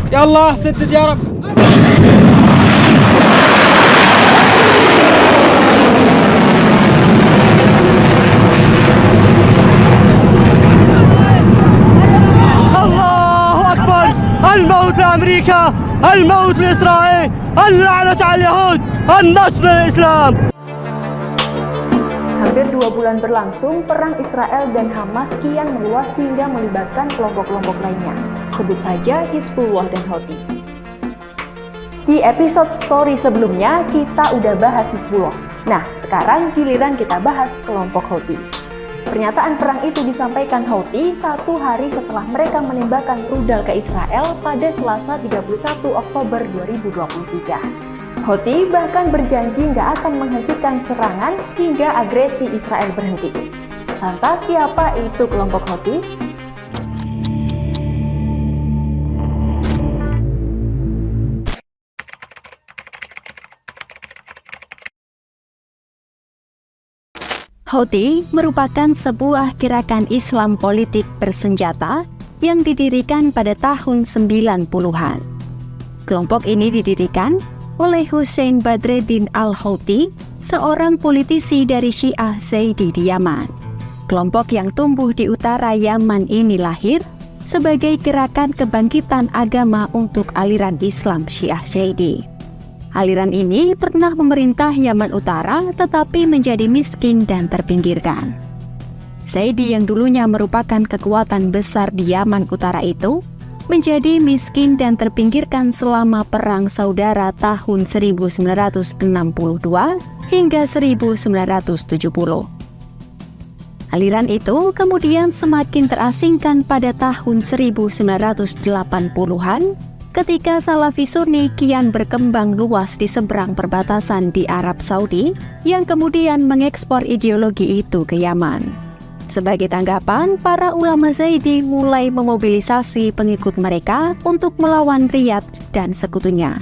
يا الله سدد يا رب. الله أكبر. الموت لأمريكا، الموت لإسرائيل، اللعنة على اليهود، النصر للإسلام. Hampir 2 bulan berlangsung, perang Israel dan Hamas kian meluas hingga melibatkan kelompok-kelompok lainnya. Sebut saja Hizbullah dan Houthi. Di episode story sebelumnya, kita udah bahas Hizbullah. Nah, sekarang giliran kita bahas kelompok Houthi. Pernyataan perang itu disampaikan Houthi 1 hari setelah mereka menembakkan rudal ke Israel pada Selasa 31 Oktober 2023. Houthi bahkan berjanji nggak akan menghentikan serangan hingga agresi Israel berhenti. Lantas siapa itu kelompok Houthi? Houthi merupakan sebuah gerakan Islam politik bersenjata yang didirikan pada tahun 90-an. Kelompok ini didirikan oleh Hussein Badreddin al-Houthi, seorang politisi dari Syiah Zaidi di Yaman. Kelompok yang tumbuh di utara Yaman ini lahir sebagai gerakan kebangkitan agama untuk aliran Islam Syiah Zaidi. Aliran ini pernah memerintah Yaman Utara tetapi menjadi miskin dan terpinggirkan. Zaidi yang dulunya merupakan kekuatan besar di Yaman Utara itu menjadi miskin dan terpinggirkan selama Perang Saudara tahun 1962 hingga 1970. Aliran itu kemudian semakin terasingkan pada tahun 1980-an ketika Salafi Sunni kian berkembang luas di seberang perbatasan di Arab Saudi yang kemudian mengekspor ideologi itu ke Yaman. Sebagai tanggapan, para ulama Zaidi mulai memobilisasi pengikut mereka untuk melawan Riyadh dan sekutunya.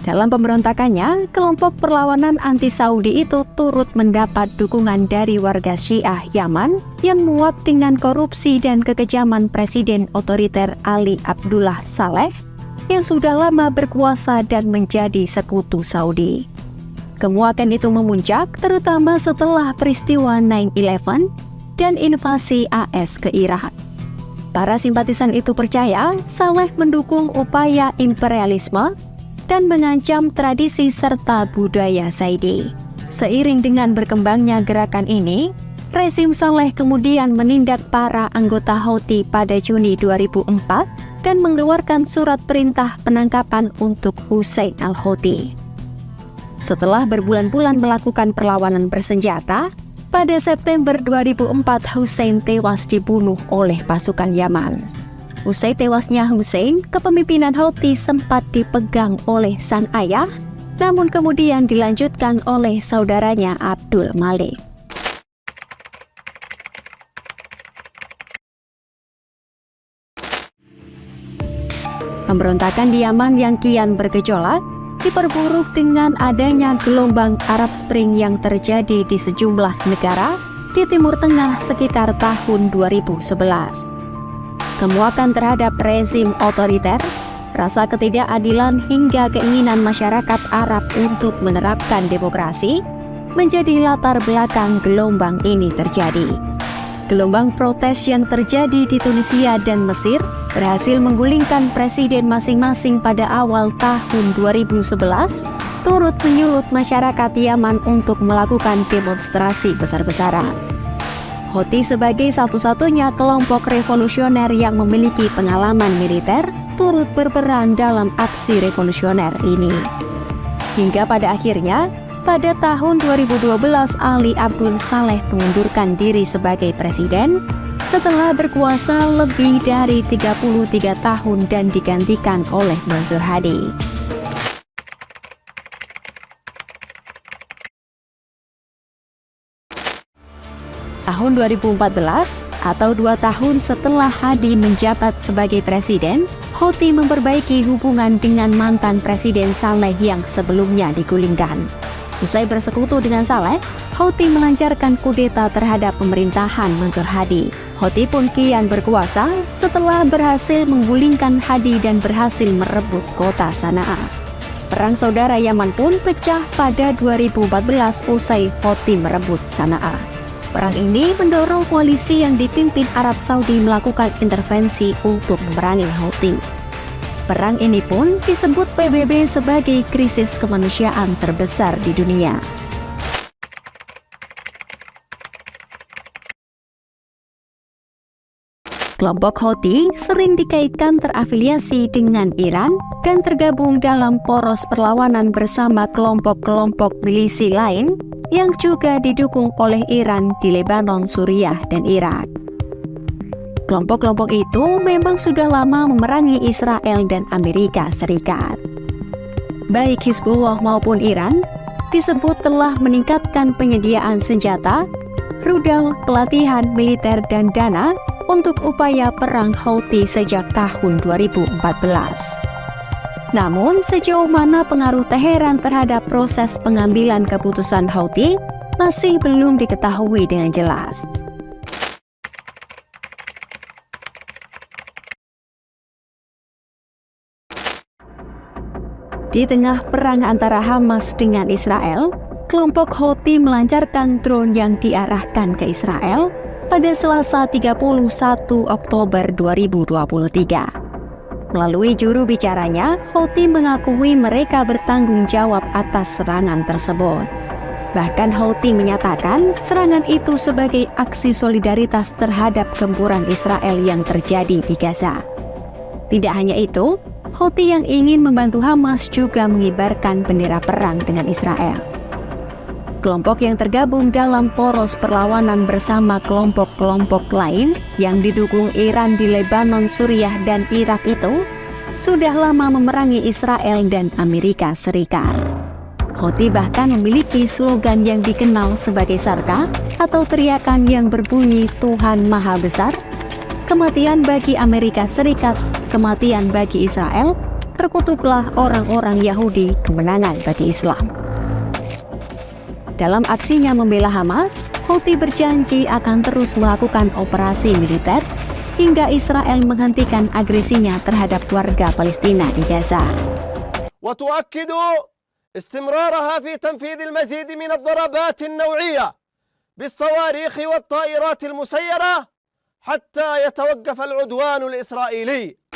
Dalam pemberontakannya, kelompok perlawanan anti-Saudi itu turut mendapat dukungan dari warga Syiah Yaman yang muak dengan korupsi dan kekejaman Presiden otoriter Ali Abdullah Saleh yang sudah lama berkuasa dan menjadi sekutu Saudi. Kemuakan itu memuncak terutama setelah peristiwa 9/11 dan invasi AS ke Irak. Para simpatisan itu percaya Saleh mendukung upaya imperialisme dan mengancam tradisi serta budaya Zaidi. Seiring dengan berkembangnya gerakan ini, rezim Saleh kemudian menindak para anggota Houthi pada Juni 2004 dan mengeluarkan surat perintah penangkapan untuk Hussein al-Houthi. Setelah berbulan-bulan melakukan perlawanan bersenjata, pada September 2004 Hussein tewas dibunuh oleh pasukan Yaman. Usai tewasnya Hussein, kepemimpinan Houthi sempat dipegang oleh sang ayah, namun kemudian dilanjutkan oleh saudaranya Abdul Malik. Pemberontakan di Yaman yang kian bergejolak diperburuk dengan adanya gelombang Arab Spring yang terjadi di sejumlah negara di Timur Tengah sekitar tahun 2011. Kemuakan terhadap rezim otoriter, rasa ketidakadilan hingga keinginan masyarakat Arab untuk menerapkan demokrasi menjadi latar belakang gelombang ini terjadi. Gelombang protes yang terjadi di Tunisia dan Mesir berhasil menggulingkan presiden masing-masing pada awal tahun 2011, turut menyulut masyarakat Yaman untuk melakukan demonstrasi besar-besaran. Houthi sebagai satu-satunya kelompok revolusioner yang memiliki pengalaman militer, turut berperan dalam aksi revolusioner ini. Hingga pada akhirnya, pada tahun 2012 Ali Abdul Saleh mengundurkan diri sebagai presiden setelah berkuasa lebih dari 33 tahun dan digantikan oleh Mansur Hadi. Tahun 2014 atau 2 tahun setelah Hadi menjabat sebagai presiden, Houthi memperbaiki hubungan dengan mantan presiden Saleh yang sebelumnya digulingkan. Usai bersekutu dengan Saleh, Houthi melancarkan kudeta terhadap pemerintahan Mansur Hadi. Houthi pun kian berkuasa setelah berhasil menggulingkan Hadi dan berhasil merebut kota Sanaa. Perang saudara Yaman pun pecah pada 2014 usai Houthi merebut Sanaa. Perang ini mendorong koalisi yang dipimpin Arab Saudi melakukan intervensi untuk memerangi Houthi. Perang ini pun disebut PBB sebagai krisis kemanusiaan terbesar di dunia. Kelompok Houthi sering dikaitkan terafiliasi dengan Iran dan tergabung dalam poros perlawanan bersama kelompok-kelompok milisi lain yang juga didukung oleh Iran di Lebanon, Suriah, dan Irak. Kelompok-kelompok itu memang sudah lama memerangi Israel dan Amerika Serikat. Baik Hizbullah maupun Iran disebut telah meningkatkan penyediaan senjata, rudal, pelatihan militer, dan dana untuk upaya perang Houthi sejak tahun 2014. Namun, sejauh mana pengaruh Teheran terhadap proses pengambilan keputusan Houthi masih belum diketahui dengan jelas. Di tengah perang antara Hamas dengan Israel, kelompok Houthi melancarkan drone yang diarahkan ke Israel pada Selasa 31 Oktober 2023. Melalui juru bicaranya, Houthi mengakui mereka bertanggung jawab atas serangan tersebut. Bahkan Houthi menyatakan serangan itu sebagai aksi solidaritas terhadap gempuran Israel yang terjadi di Gaza. Tidak hanya itu, Houthi yang ingin membantu Hamas juga mengibarkan bendera perang dengan Israel. Kelompok yang tergabung dalam poros perlawanan bersama kelompok-kelompok lain yang didukung Iran di Lebanon, Suriah, dan Irak itu sudah lama memerangi Israel dan Amerika Serikat. Houthi bahkan memiliki slogan yang dikenal sebagai Sarka atau teriakan yang berbunyi Tuhan Maha Besar, kematian bagi Amerika Serikat, kematian bagi Israel, terkutuklah orang-orang Yahudi, kemenangan bagi Islam. Dalam aksinya membela Hamas, Houthi berjanji akan terus melakukan operasi militer hingga Israel menghentikan agresinya terhadap warga Palestina di Gaza. وتؤكد استمرارها في تنفيذ المزيد من الضربات النوعية بالصواريخ والطائرات المسيرة حتى يتوقف العدوان الإسرائيلي.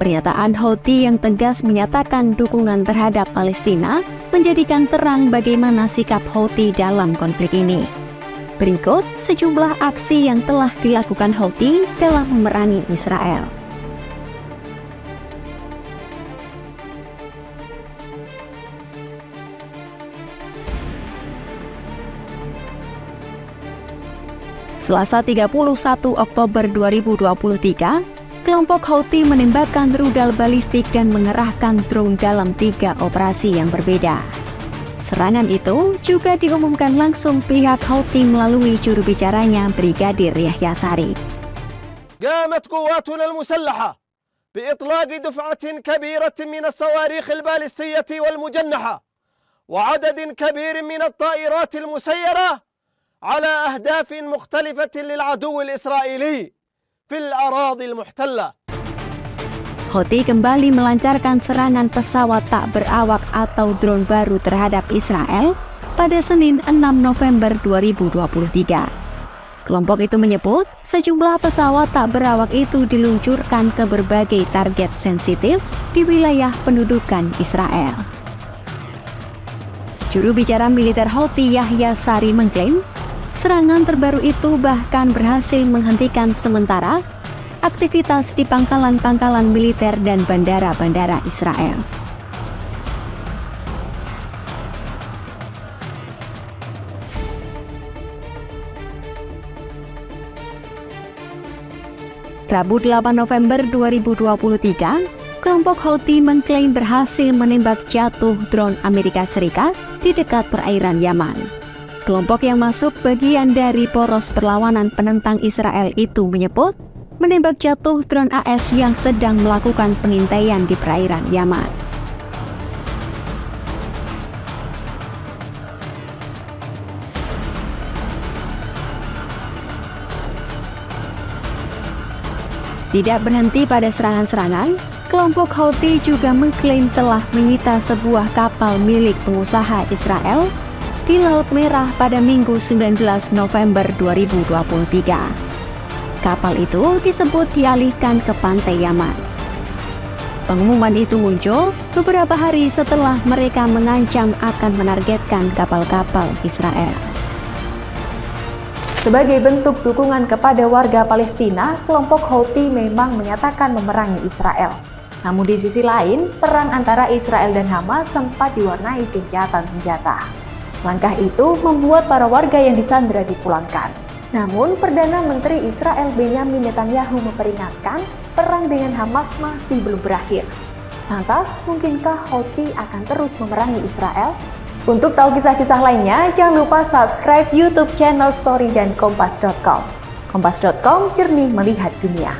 Pernyataan Houthi yang tegas menyatakan dukungan terhadap Palestina menjadikan terang bagaimana sikap Houthi dalam konflik ini. Berikut sejumlah aksi yang telah dilakukan Houthi dalam memerangi Israel. Selasa 31 Oktober 2023, kelompok Houthi menembakkan rudal balistik dan mengerahkan drone dalam 3 operasi yang berbeda. Serangan itu juga diumumkan langsung pihak Houthi melalui juru bicaranya Brigadir Yahya Sari. قامت قواتنا المسلحة بإطلاق دفعة كبيرة من الصواريخ البالستية والمجنحة وعدد كبير من الطائرات المسيرة على أهداف مختلفة للعدو الإسرائيلي في الأراضي المحتلة. Houthi kembali melancarkan serangan pesawat tak berawak atau drone baru terhadap Israel pada Senin 6 November 2023. Kelompok itu menyebut sejumlah pesawat tak berawak itu diluncurkan ke berbagai target sensitif di wilayah pendudukan Israel. Juru bicara militer Houthi Yahya Sari mengklaim serangan terbaru itu bahkan berhasil menghentikan sementara aktivitas di pangkalan-pangkalan militer dan bandara-bandara Israel. Rabu 8 November 2023, kelompok Houthi mengklaim berhasil menembak jatuh drone Amerika Serikat di dekat perairan Yaman. Kelompok yang masuk bagian dari poros perlawanan penentang Israel itu menyebut menembak jatuh drone AS yang sedang melakukan pengintaian di perairan Yaman. Tidak berhenti pada serangan-serangan, kelompok Houthi juga mengklaim telah menyita sebuah kapal milik pengusaha Israel di Laut Merah pada Minggu 19 November 2023. Kapal itu disebut dialihkan ke pantai Yaman. Pengumuman itu muncul beberapa hari setelah mereka mengancam akan menargetkan kapal-kapal Israel. Sebagai bentuk dukungan kepada warga Palestina, kelompok Houthi memang menyatakan memerangi Israel. Namun di sisi lain, perang antara Israel dan Hamas sempat diwarnai gencatan senjata. Langkah itu membuat para warga yang disandra dipulangkan. Namun, Perdana Menteri Israel Benyamin Netanyahu memperingatkan perang dengan Hamas masih belum berakhir. Lantas, mungkinkah Houthi akan terus memerangi Israel? Untuk tahu kisah-kisah lainnya, jangan lupa subscribe YouTube channel Story dan Kompas.com. Kompas.com, jernih melihat dunia.